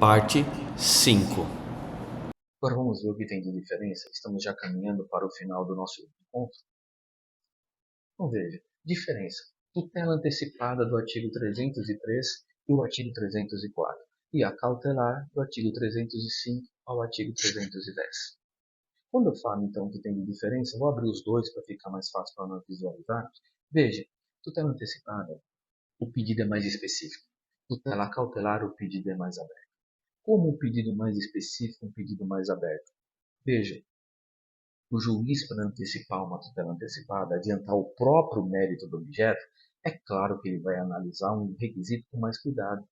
Parte 5. Agora vamos ver o que tem de diferença. Estamos já caminhando para o final do nosso encontro. Então veja, diferença. Tutela antecipada do artigo 303 e o artigo 304. E a cautelar do artigo 305 ao artigo 310. Quando eu falo então que tem de diferença, vou abrir os dois para ficar mais fácil para nós visualizar. Veja, tutela antecipada, o pedido é mais específico. Tutela cautelar, o pedido é mais aberto. Como um pedido mais específico, um pedido mais aberto? Veja, o juiz, para antecipar uma tutela antecipada, adiantar o próprio mérito do objeto, é claro que ele vai analisar um requisito com mais cuidado.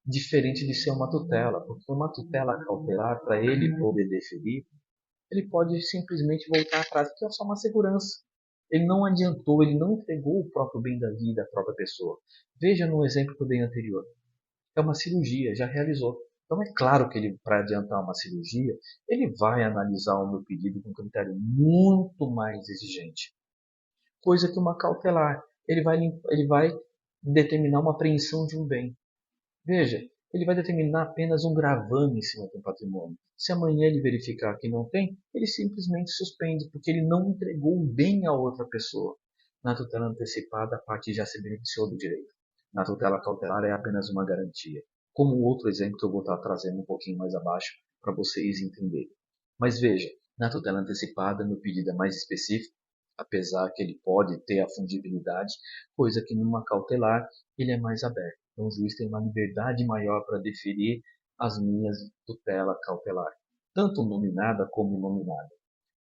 Diferente de ser uma tutela, porque uma tutela cautelar, para ele poder deferir, ele pode simplesmente voltar atrás, porque é só uma segurança. Ele não adiantou, ele não entregou o próprio bem da vida à própria pessoa. Veja no exemplo que eu dei anterior. É uma cirurgia, já realizou. Então é claro que ele, para adiantar uma cirurgia, ele vai analisar o meu pedido com um critério muito mais exigente. Coisa que uma cautelar, ele vai determinar uma apreensão de um bem. Veja, ele vai determinar apenas um gravame em cima do patrimônio. Se amanhã ele verificar que não tem, ele simplesmente suspende, porque ele não entregou o bem a outra pessoa. Na tutela antecipada, a parte já se beneficiou do direito. Na tutela cautelar é apenas uma garantia. Como o outro exemplo que eu vou estar trazendo um pouquinho mais abaixo para vocês entenderem. Mas veja, na tutela antecipada, meu pedido é mais específico, apesar que ele pode ter a fungibilidade, coisa que numa cautelar ele é mais aberto. Então o juiz tem uma liberdade maior para deferir as minhas tutela cautelar, tanto nominada como inominada.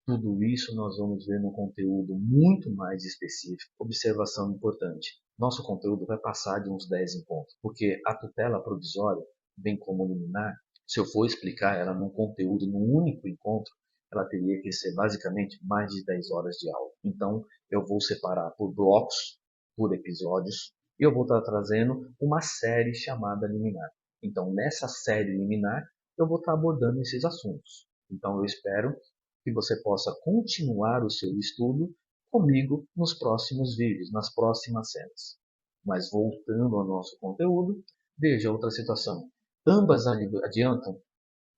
Tudo isso nós vamos ver no conteúdo muito mais específico. Observação importante. Nosso conteúdo vai passar de uns 10 encontros, porque a tutela provisória, bem como liminar, se eu for explicar ela num conteúdo, num único encontro, ela teria que ser basicamente mais de 10 horas de aula. Então, eu vou separar por blocos, por episódios, e eu vou estar trazendo uma série chamada liminar. Então, nessa série liminar, eu vou estar abordando esses assuntos. Então, eu espero que você possa continuar o seu estudo comigo nos próximos vídeos, nas próximas cenas. Mas voltando ao nosso conteúdo, veja outra situação. Ambas adiantam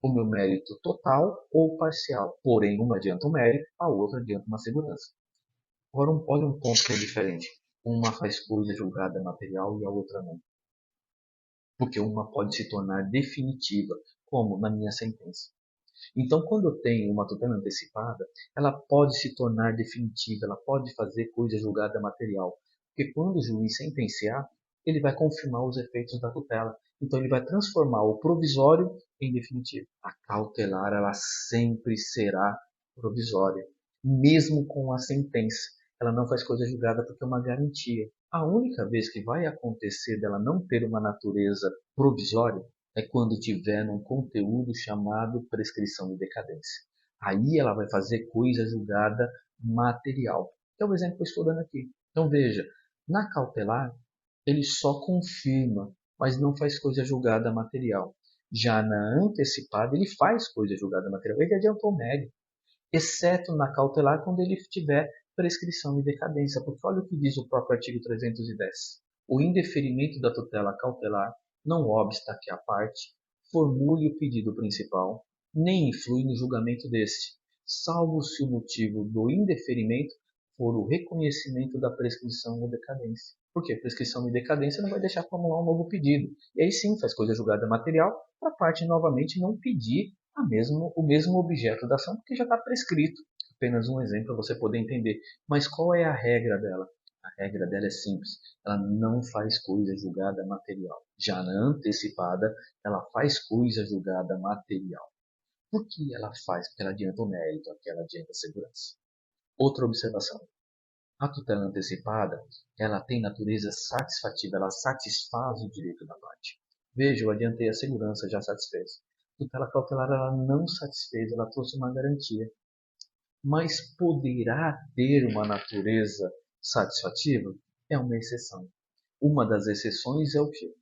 o meu mérito total ou parcial, porém uma adianta um mérito, a outra adianta uma segurança. Agora, olha um ponto que é diferente. Uma faz coisa julgada material e a outra não. Porque uma pode se tornar definitiva, como na minha sentença. Então, quando eu tenho uma tutela antecipada, ela pode se tornar definitiva, ela pode fazer coisa julgada material. Porque quando o juiz sentenciar, ele vai confirmar os efeitos da tutela. Então, ele vai transformar o provisório em definitivo. A cautelar, ela sempre será provisória, mesmo com a sentença. Ela não faz coisa julgada porque é uma garantia. A única vez que vai acontecer dela não ter uma natureza provisória é quando tiver um conteúdo chamado prescrição e decadência. Aí ela vai fazer coisa julgada material. Que é o exemplo que eu estou dando aqui. Então veja, na cautelar, ele só confirma, mas não faz coisa julgada material. Já na antecipada, ele faz coisa julgada material. Ele adiantou o mérito, exceto na cautelar, quando ele tiver prescrição e decadência. Porque olha o que diz o próprio artigo 310. O indeferimento da tutela cautelar não obsta que a parte formule o pedido principal, nem influi no julgamento deste, salvo se o motivo do indeferimento for o reconhecimento da prescrição ou decadência. Porque prescrição e decadência não vai deixar formular um novo pedido. E aí sim faz coisa julgada material para a parte novamente não pedir o mesmo objeto da ação, porque já está prescrito. Apenas um exemplo para você poder entender. Mas qual é a regra dela? A regra dela é simples. Ela não faz coisa julgada material. Já na antecipada, ela faz coisa julgada material. Por que ela faz? Porque ela adianta o mérito, porque ela adianta a segurança. Outra observação. A tutela antecipada, ela tem natureza satisfativa, ela satisfaz o direito da parte. Veja, eu adiantei a segurança, já satisfez. Tutela cautelar, ela não satisfez, ela trouxe uma garantia. Mas poderá ter uma natureza satisfativa? É uma exceção. Uma das exceções é o quê?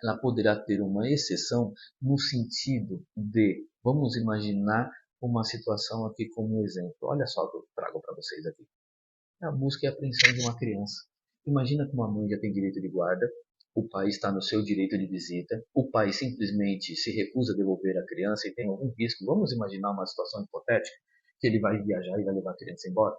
Ela poderá ter uma exceção no sentido de, vamos imaginar uma situação aqui como exemplo. Olha só o que eu trago para vocês aqui. É a busca e apreensão de uma criança. Imagina que uma mãe já tem direito de guarda, o pai está no seu direito de visita, o pai simplesmente se recusa a devolver a criança e tem algum risco. Vamos imaginar uma situação hipotética, que ele vai viajar e vai levar a criança embora.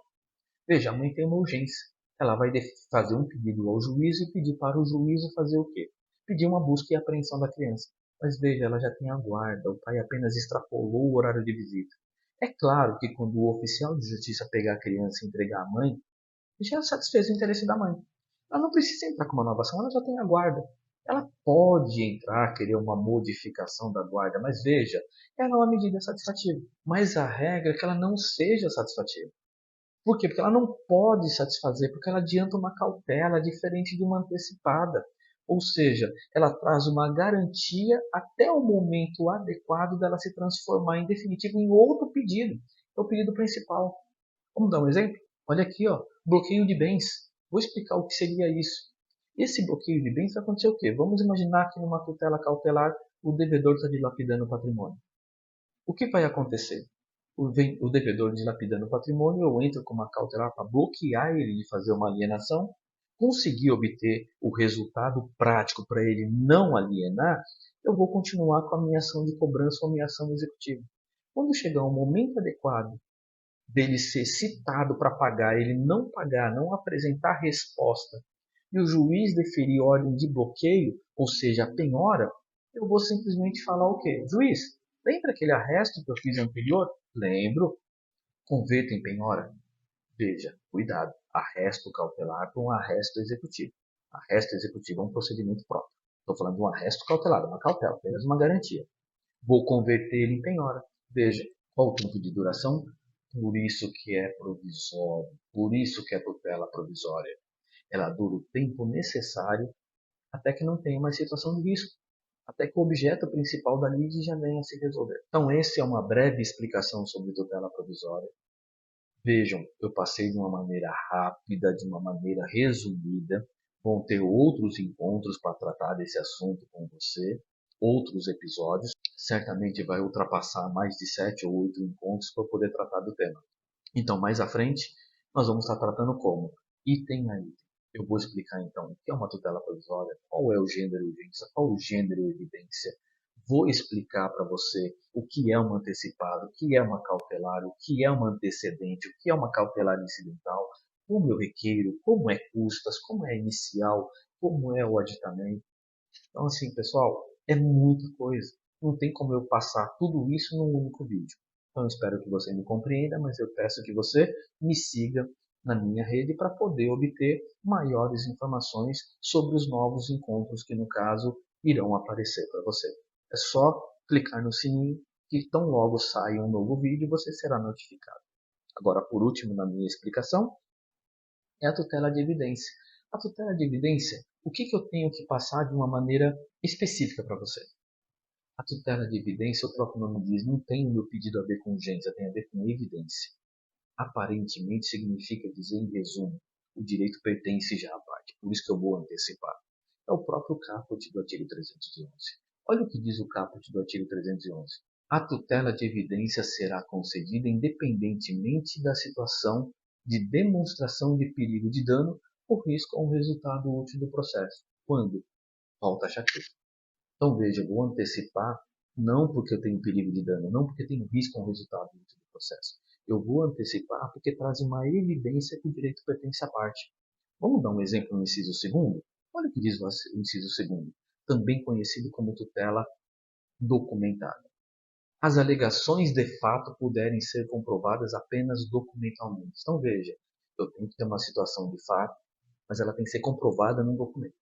Veja, a mãe tem uma urgência. Ela vai fazer um pedido ao juiz e pedir para o juízo fazer o quê? Pedir uma busca e apreensão da criança. Mas veja, ela já tem a guarda, o pai apenas extrapolou o horário de visita. É claro que quando o oficial de justiça pegar a criança e entregar à mãe, já satisfez o interesse da mãe. Ela não precisa entrar com uma nova ação, ela já tem a guarda. Ela pode entrar, querer uma modificação da guarda, mas veja, ela é uma medida satisfativa. Mas a regra é que ela não seja satisfativa. Por quê? Porque ela não pode satisfazer, porque ela adianta uma cautela diferente de uma antecipada. Ou seja, ela traz uma garantia até o momento adequado dela se transformar em definitivo em outro pedido. É o pedido principal. Vamos dar um exemplo? Olha aqui, ó, bloqueio de bens. Vou explicar o que seria isso. Esse bloqueio de bens vai acontecer o quê? Vamos imaginar que numa tutela cautelar o devedor está dilapidando o patrimônio. O que vai acontecer? O devedor dilapidando o patrimônio, eu entro com uma cautelar para bloquear ele de fazer uma alienação, conseguir obter o resultado prático para ele não alienar, eu vou continuar com a minha ação de cobrança ou a minha ação executiva. Quando chegar um momento adequado dele ser citado para pagar, ele não pagar, não apresentar resposta, e o juiz deferir ordem de bloqueio, ou seja, a penhora, eu vou simplesmente falar o quê? Juiz, lembra aquele arresto que eu fiz anterior? Lembro. Converta em penhora? Veja, cuidado. Arresto cautelar para um arresto executivo. Arresto executivo é um procedimento próprio. Estou falando de um arresto cautelar, uma cautela, apenas uma garantia. Vou converter ele em penhora. Veja, qual o tempo de duração? Por isso que é provisório. Por isso que é tutela provisória. Ela dura o tempo necessário até que não tenha mais situação de risco, até que o objeto principal da lide já venha a se resolver. Então, essa é uma breve explicação sobre tutela provisória. Vejam, eu passei de uma maneira rápida, de uma maneira resumida. Vão ter outros encontros para tratar desse assunto com você, outros episódios. Certamente vai ultrapassar mais de 7 ou 8 encontros para poder tratar do tema. Então, mais à frente, nós vamos estar tratando como item a item. Eu vou explicar então o que é uma tutela provisória, qual é o gênero urgência, qual o gênero evidência. Vou explicar para você o que é uma antecipada, o que é uma cautelar, o que é uma antecedente, o que é uma cautelar incidental, como eu requeiro, como é custas, como é inicial, como é o aditamento. Então, assim, pessoal, é muita coisa. Não tem como eu passar tudo isso num único vídeo. Então, eu espero que você me compreenda, mas eu peço que você me siga na minha rede para poder obter maiores informações sobre os novos encontros que, no caso, irão aparecer para você. É só clicar no sininho que tão logo saia um novo vídeo você será notificado. Agora, por último, na minha explicação, é a tutela de evidência. A tutela de evidência, o que eu tenho que passar de uma maneira específica para você? A tutela de evidência, o próprio nome diz, não tem o meu pedido a ver com urgência, tem a ver com evidência. Aparentemente significa dizer, em resumo, o direito pertence já à parte, por isso que eu vou antecipar. É o próprio caput do artigo 311. Olha o que diz o caput do artigo 311. A tutela de evidência será concedida independentemente da situação de demonstração de perigo de dano ou risco a um resultado útil do processo. Quando? Falta chacota. Então veja, eu vou antecipar não porque eu tenho perigo de dano, não porque tenho risco a um resultado útil do processo. Eu vou antecipar porque traz uma evidência que o direito pertence à parte. Vamos dar um exemplo no inciso segundo? Olha o que diz o inciso segundo, também conhecido como tutela documentada. As alegações de fato puderem ser comprovadas apenas documentalmente. Então veja, eu tenho que ter uma situação de fato, mas ela tem que ser comprovada num documento.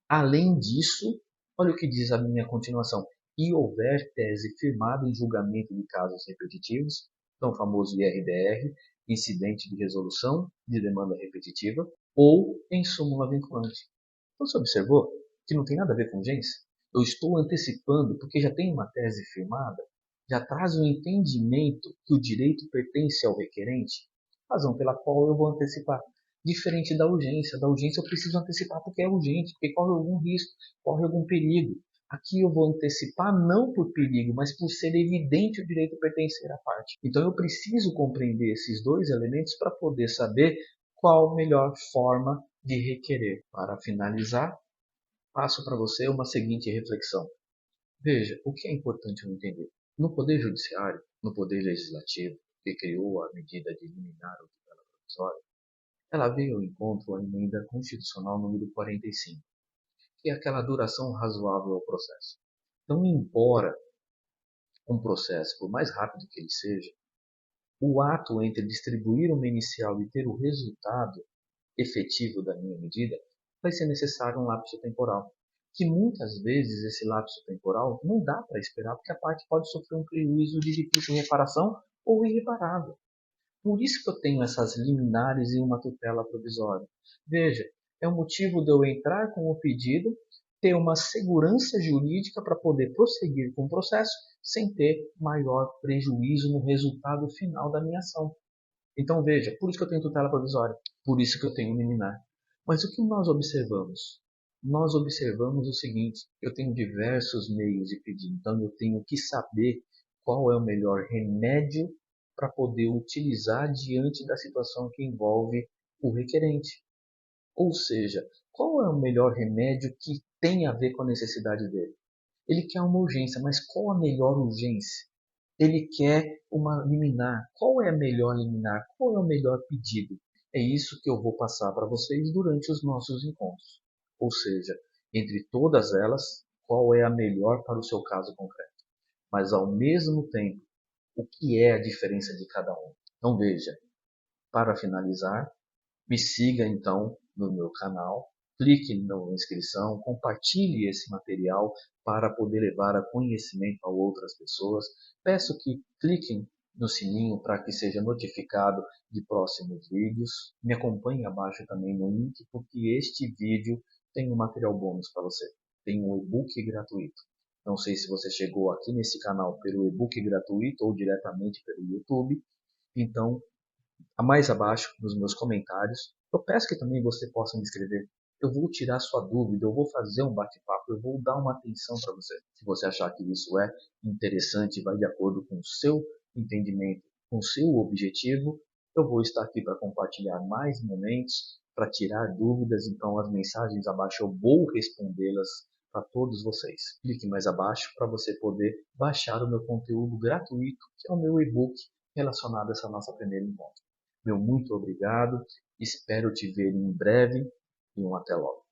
Além disso, olha o que diz a minha continuação. E houver tese firmada em julgamento de casos repetitivos, então o famoso IRDR, incidente de resolução de demanda repetitiva, ou em súmula vinculante. Então você observou que não tem nada a ver com urgência? Eu estou antecipando porque já tem uma tese firmada, já traz um entendimento que o direito pertence ao requerente, razão pela qual eu vou antecipar. Diferente da urgência. Da urgência eu preciso antecipar porque é urgente, porque corre algum risco, corre algum perigo. Aqui eu vou antecipar não por perigo, mas por ser evidente o direito pertencer à parte. Então eu preciso compreender esses dois elementos para poder saber qual a melhor forma de requerer. Para finalizar, passo para você uma seguinte reflexão. Veja, o que é importante eu entender? No Poder Judiciário, no Poder Legislativo, que criou a medida de liminar ou tutela provisória, ela veio ao encontro à emenda constitucional número 45, que é aquela duração razoável ao processo. Então, embora um processo, por mais rápido que ele seja, o ato entre distribuir uma inicial e ter o resultado efetivo da minha medida, vai ser necessário um lapso temporal. Que muitas vezes esse lapso temporal não dá para esperar, porque a parte pode sofrer um prejuízo de difícil reparação ou irreparável. Por isso que eu tenho essas liminares e uma tutela provisória. Veja, é o motivo de eu entrar com o pedido, ter uma segurança jurídica para poder prosseguir com o processo sem ter maior prejuízo no resultado final da minha ação. Então veja, por isso que eu tenho tutela provisória, por isso que eu tenho liminar. Mas o que nós observamos? Nós observamos o seguinte: eu tenho diversos meios de pedir, então eu tenho que saber qual é o melhor remédio para poder utilizar diante da situação que envolve o requerente. Ou seja, qual é o melhor remédio que tem a ver com a necessidade dele? Ele quer uma urgência, mas qual a melhor urgência? Ele quer uma liminar. Qual é a melhor liminar? Qual é o melhor pedido? É isso que eu vou passar para vocês durante os nossos encontros. Ou seja, entre todas elas, qual é a melhor para o seu caso concreto? Mas ao mesmo tempo, o que é a diferença de cada um? Então veja, para finalizar, me siga então no meu canal, clique na inscrição, compartilhe esse material para poder levar a conhecimento a outras pessoas. Peço que cliquem no sininho para que seja notificado de próximos vídeos. Me acompanhe abaixo também no link, porque este vídeo tem um material bônus para você. Tem um e-book gratuito. Não sei se você chegou aqui nesse canal pelo e-book gratuito ou diretamente pelo YouTube. Então, mais abaixo, nos meus comentários, eu peço que também você possa me escrever. Eu vou tirar sua dúvida, eu vou fazer um bate-papo, eu vou dar uma atenção para você. Se você achar que isso é interessante e vai de acordo com o seu entendimento, com o seu objetivo, eu vou estar aqui para compartilhar mais momentos, para tirar dúvidas. Então, as mensagens abaixo eu vou respondê-las para todos vocês. Clique mais abaixo para você poder baixar o meu conteúdo gratuito, que é o meu e-book relacionado a essa nossa primeira encontro. Meu muito obrigado, espero te ver em breve e um até logo.